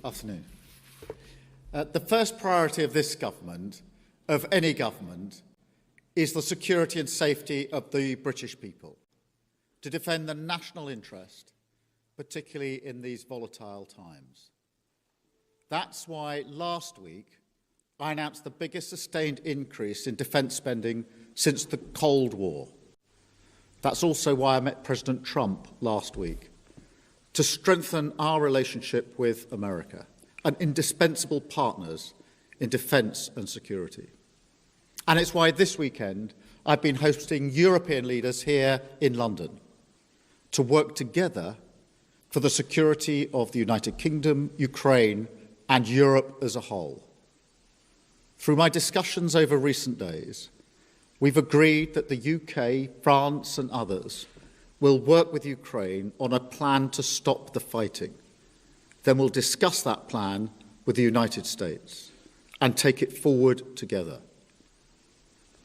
Afternoon. The first priority of this government, of any government, is the security and safety of the British people, to defend the national interest, particularly in these volatile times. That's why last week I announced the biggest sustained increase in defence spending since the Cold War. That's also why I met President Trump last week, to strengthen our relationship with America, and indispensable partners in defence and security. And it's why this weekend I've been hosting European leaders here in London to work together for the security of the United Kingdom, Ukraine and Europe as a whole. Through my discussions over recent days, we've agreed that the UK, France and others will work with Ukraine on a plan to stop the fighting. Then we'll discuss that plan with the United States and take it forward together.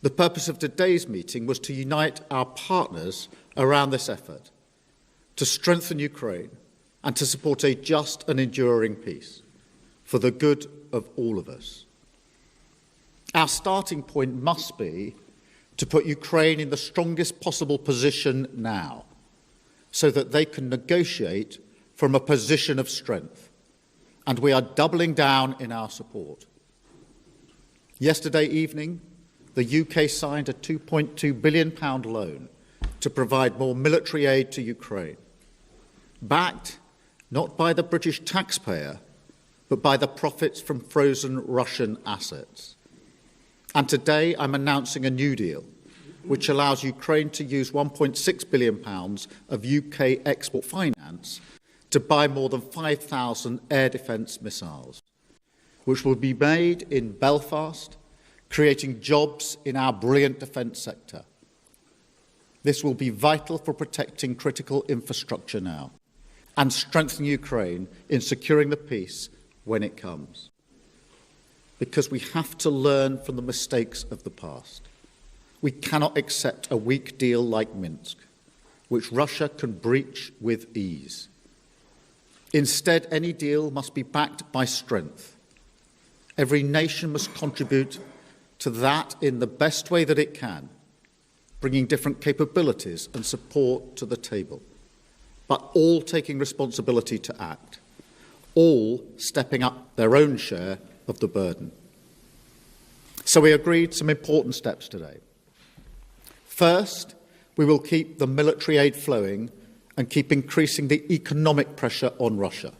The purpose of today's meeting was to unite our partners around this effort, to strengthen Ukraine and to support a just and enduring peace for the good of all of us. Our starting point must be to put Ukraine in the strongest possible position now, so that they can negotiate from a position of strength. And we are doubling down in our support. Yesterday evening, the UK signed a £2.2 billion loan to provide more military aid to Ukraine, backed not by the British taxpayer, but by the profits from frozen Russian assets. And today I'm announcing a new deal, which allows Ukraine to use £1.6 billion of UK export finance to buy more than 5,000 air defence missiles, which will be made in Belfast, creating jobs in our brilliant defence sector. This will be vital for protecting critical infrastructure now and strengthening Ukraine in securing the peace when it comes. Because we have to learn from the mistakes of the past. We cannot accept a weak deal like Minsk, which Russia can breach with ease. Instead, any deal must be backed by strength. Every nation must contribute to that in the best way that it can, bringing different capabilities and support to the table, but all taking responsibility to act, all stepping up their own share of the burden. So we agreed some important steps today. First, we will keep the military aid flowing and keep increasing the economic pressure on Russia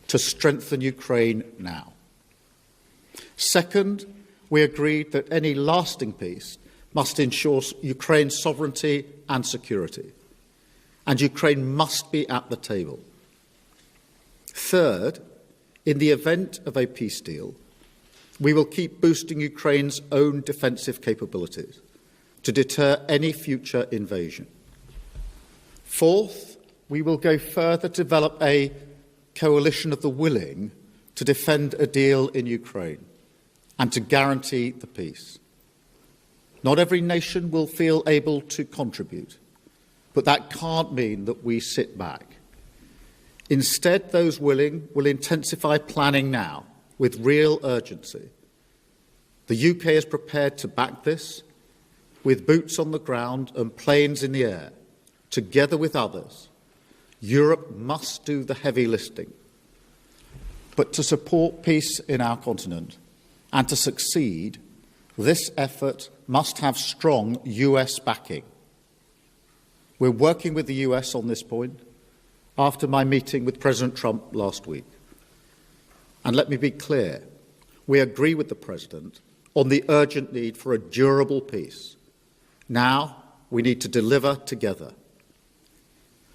to strengthen Ukraine now. Second, we agreed that any lasting peace must ensure Ukraine's sovereignty and security, and Ukraine must be at the table. Third, in the event of a peace deal, we will keep boosting Ukraine's own defensive capabilities to deter any future invasion. Fourth, we will go further to develop a coalition of the willing to defend a deal in Ukraine and to guarantee the peace. Not every nation will feel able to contribute, but that can't mean that we sit back. Instead, those willing will intensify planning now with real urgency. The UK is prepared to back this with boots on the ground and planes in the air, together with others. Europe must do the heavy lifting. But to support peace in our continent and to succeed, this effort must have strong US backing. We're working with the US on this point after my meeting with President Trump last week. And let me be clear, we agree with the President on the urgent need for a durable peace. Now we need to deliver together.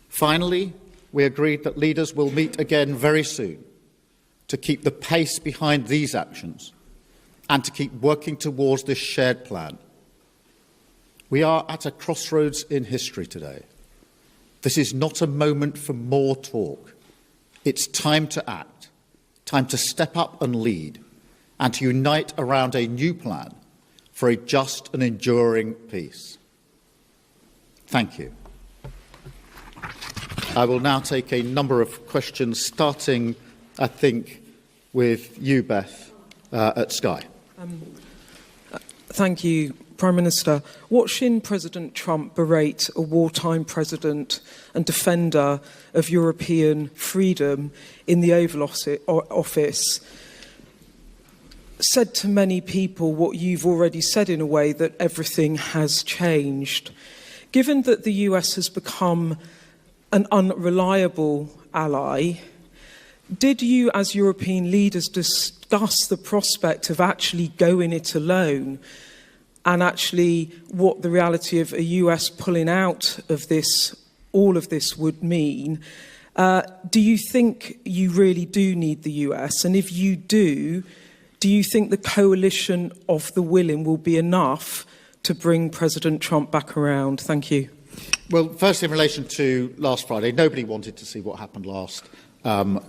Finally, we agreed that leaders will meet again very soon to keep the pace behind these actions and to keep working towards this shared plan. We are at a crossroads in history today. This is not a moment for more talk. It's time to act, time to step up and lead, and to unite around a new plan for a just and enduring peace. Thank you. I will now take a number of questions, starting, I think, with you, Beth, at Sky. Thank you, Prime Minister. Watching President Trump berate a wartime president and defender of European freedom in the Oval Office said to many people what you've already said in a way, that everything has changed. Given that the US has become an unreliable ally, did you as European leaders discuss the prospect of actually going it alone, and actually what the reality of a US pulling out of this, all of this, would mean? Do you think you really do need the US? And if you do you think the coalition of the willing will be enough to bring President Trump back around? Thank you. Well, first, in relation to last Friday, nobody wanted to see what happened last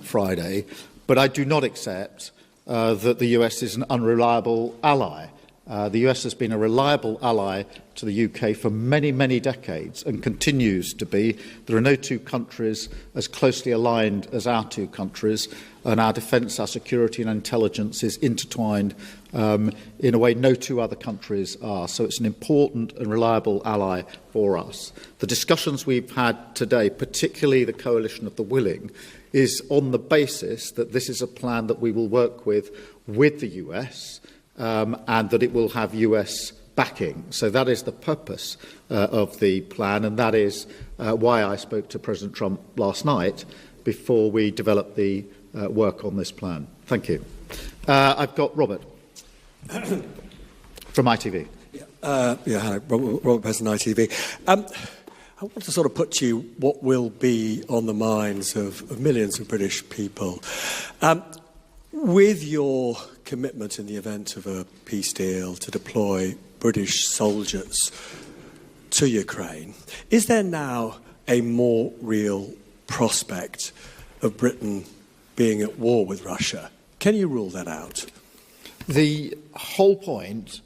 Friday, but I do not accept that the US is an unreliable ally. The US has been a reliable ally to the UK for many, many decades and continues to be. There are no two countries as closely aligned as our two countries, and our defence, our security and intelligence is intertwined in a way no two other countries are. So it's an important and reliable ally for us. The discussions we've had today, particularly the coalition of the willing, is on the basis that this is a plan that we will work with the US, and that it will have US backing. So that is the purpose of the plan, and that is why I spoke to President Trump last night before we developed the work on this plan. Thank you. I've got Robert from ITV. Hello, Robert President, ITV. I want to sort of put to you what will be on the minds of millions of British people. With your commitment in the event of a peace deal to deploy British soldiers to Ukraine, is there now a more real prospect of Britain being at war with Russia? Can you rule that out? The whole point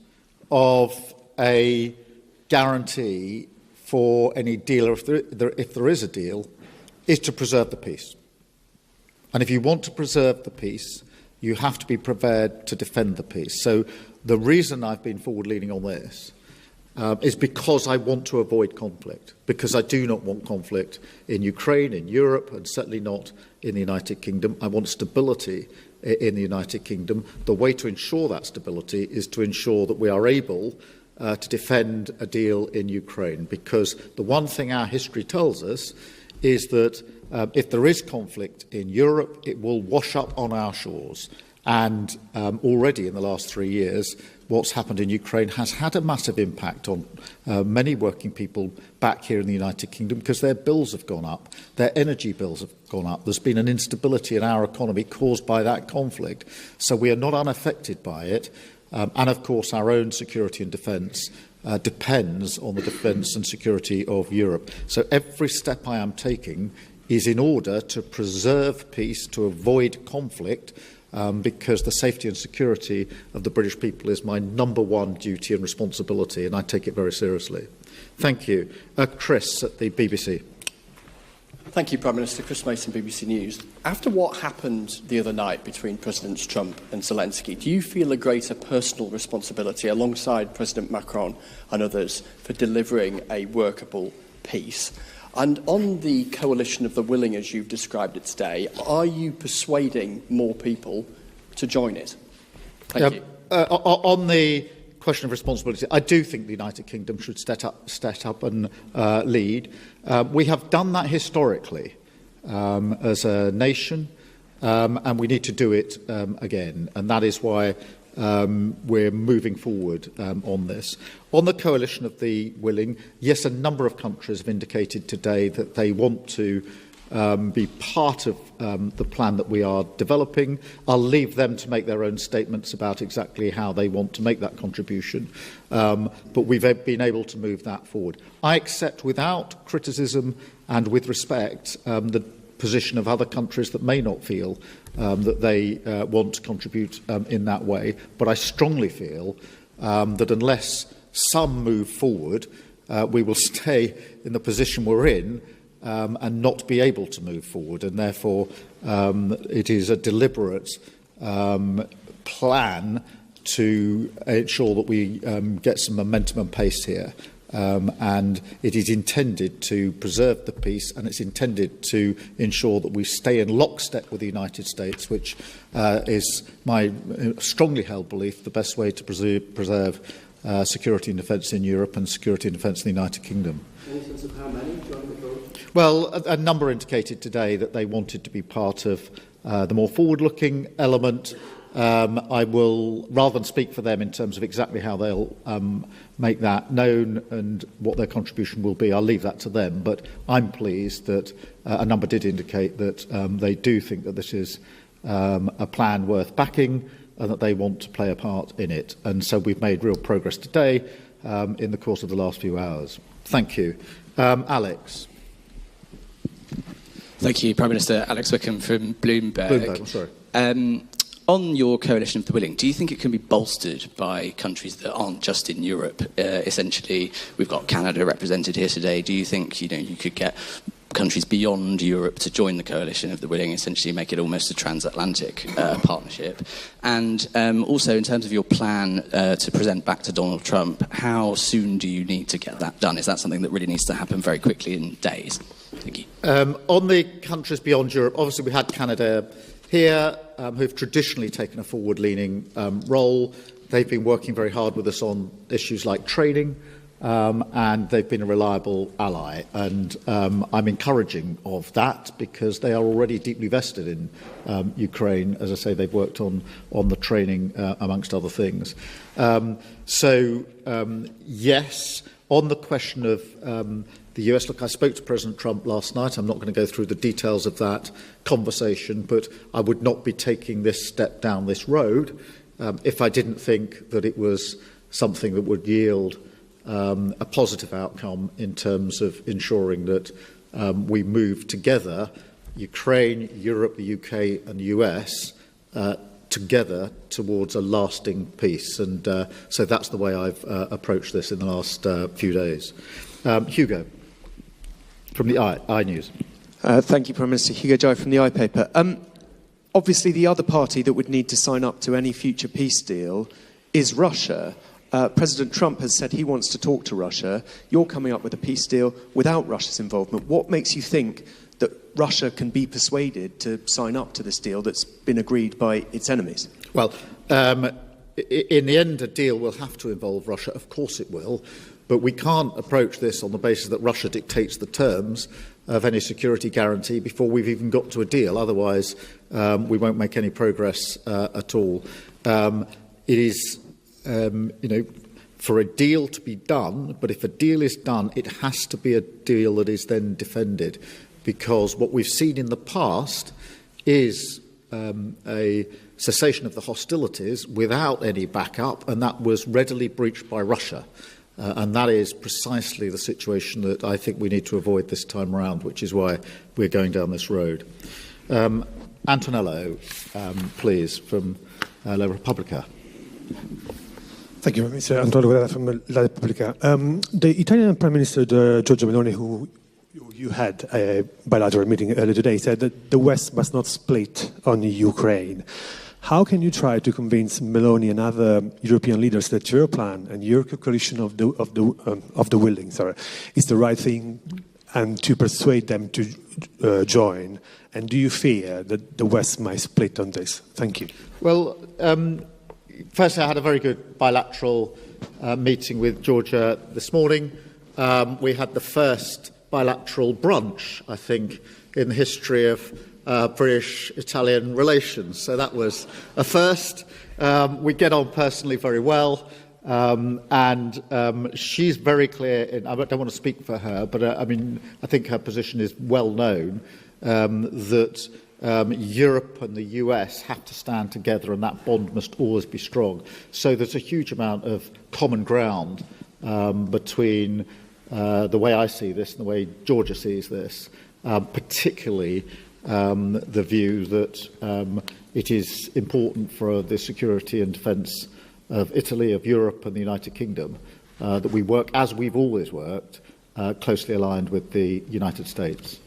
of a guarantee for any deal, or if there is a deal, is to preserve the peace. And if you want to preserve the peace, you have to be prepared to defend the peace. So the reason I've been forward-leaning on this is because I want to avoid conflict, because I do not want conflict in Ukraine, in Europe, and certainly not in the United Kingdom. I want stability in the United Kingdom. The way to ensure that stability is to ensure that we are able to defend a deal in Ukraine, because the one thing our history tells us is that if there is conflict in Europe, it will wash up on our shores. And already in the last 3 years, what's happened in Ukraine has had a massive impact on many working people back here in the United Kingdom, because their bills have gone up, their energy bills have gone up. There's been an instability in our economy caused by that conflict. So we are not unaffected by it. And of course, our own security and defence depends on the defence and security of Europe. So every step I am taking is in order to preserve peace, to avoid conflict, because the safety and security of the British people is my number one duty and responsibility, and I take it very seriously. Thank you. Chris at the BBC. Thank you, Prime Minister. Chris Mason, BBC News. After what happened the other night between Presidents Trump and Zelensky, do you feel a greater personal responsibility, alongside President Macron and others, for delivering a workable peace? And on the coalition of the willing, as you've described it today, are you persuading more people to join it? Thank you. On the question of responsibility, I do think the United Kingdom should step up and lead. We have done that historically as a nation, and we need to do it again. And that is why we're moving forward on this. On the coalition of the willing, yes, a number of countries have indicated today that they want to be part of the plan that we are developing. I'll leave them to make their own statements about exactly how they want to make that contribution. But we've been able to move that forward. I accept without criticism and with respect the position of other countries that may not feel that they want to contribute in that way. But I strongly feel that unless some move forward, we will stay in the position we're in and not be able to move forward. And therefore, it is a deliberate plan to ensure that we get some momentum and pace here. And it is intended to preserve the peace, and it's intended to ensure that we stay in lockstep with the United States, which is my strongly held belief the best way to preserve security and defence in Europe and security and defence in the United Kingdom. Any sense of how many joined the vote? Well, a number indicated today that they wanted to be part of the more forward-looking element. I will, rather than speak for them in terms of exactly how they'll make that known and what their contribution will be, I'll leave that to them. But I'm pleased that a number did indicate that they do think that this is a plan worth backing and that they want to play a part in it. And so we've made real progress today in the course of the last few hours. Thank you. Alex. Thank you, Prime Minister. Alex Wickham from Bloomberg. I'm sorry. On your coalition of the willing, do you think it can be bolstered by countries that aren't just in Europe? Essentially, we've got Canada represented here today. Do you think you could get countries beyond Europe to join the coalition of the willing, essentially make it almost a transatlantic partnership? And also, in terms of your plan to present back to Donald Trump, how soon do you need to get that done? Is that something that really needs to happen very quickly in days? Thank you. On the countries beyond Europe, obviously we had Canada here, who've traditionally taken a forward-leaning role. They've been working very hard with us on issues like training, and they've been a reliable ally. And I'm encouraging of that because they are already deeply vested in Ukraine. As I say, they've worked on the training, amongst other things. Yes, on the question of the US, look, I spoke to President Trump last night. I'm not going to go through the details of that conversation, but I would not be taking this step down this road if I didn't think that it was something that would yield a positive outcome in terms of ensuring that we move together, Ukraine, Europe, the UK and the US, together towards a lasting peace. And so that's the way I've approached this in the last few days. Hugo, from the I News. Thank you, Prime Minister. Hugo Jai from the iPaper. Obviously, the other party that would need to sign up to any future peace deal is Russia. President Trump has said he wants to talk to Russia. You're coming up with a peace deal without Russia's involvement. What makes you think that Russia can be persuaded to sign up to this deal that's been agreed by its enemies? Well, in the end, a deal will have to involve Russia. Of course it will. But we can't approach this on the basis that Russia dictates the terms of any security guarantee before we've even got to a deal. Otherwise, we won't make any progress at all. It is, for a deal to be done, but if a deal is done, it has to be a deal that is then defended. Because what we've seen in the past is a cessation of the hostilities without any backup, and that was readily breached by Russia. And that is precisely the situation that I think we need to avoid this time around, which is why we're going down this road. Antonello, please, from La Repubblica. Thank you, Mr. Antonio Guerra from La Repubblica. The Italian Prime Minister, Giorgia Meloni, who you had a bilateral meeting earlier today, said that the West must not split on Ukraine. How can you try to convince Meloni and other European leaders that your plan and your coalition of the willing, is the right thing, and to persuade them to join? And do you fear that the West might split on this? Thank you. Well, firstly, I had a very good bilateral meeting with Georgia this morning. We had the first bilateral brunch, I think, in the history of British-Italian relations. So that was a first. We get on personally very well. And she's very clear, I don't want to speak for her, but I think her position is well known, that Europe and the US have to stand together and that bond must always be strong. So there's a huge amount of common ground between the way I see this and the way Georgia sees this, particularly the view that it is important for the security and defence of Italy, of Europe and the United Kingdom, that we work, as we've always worked, closely aligned with the United States.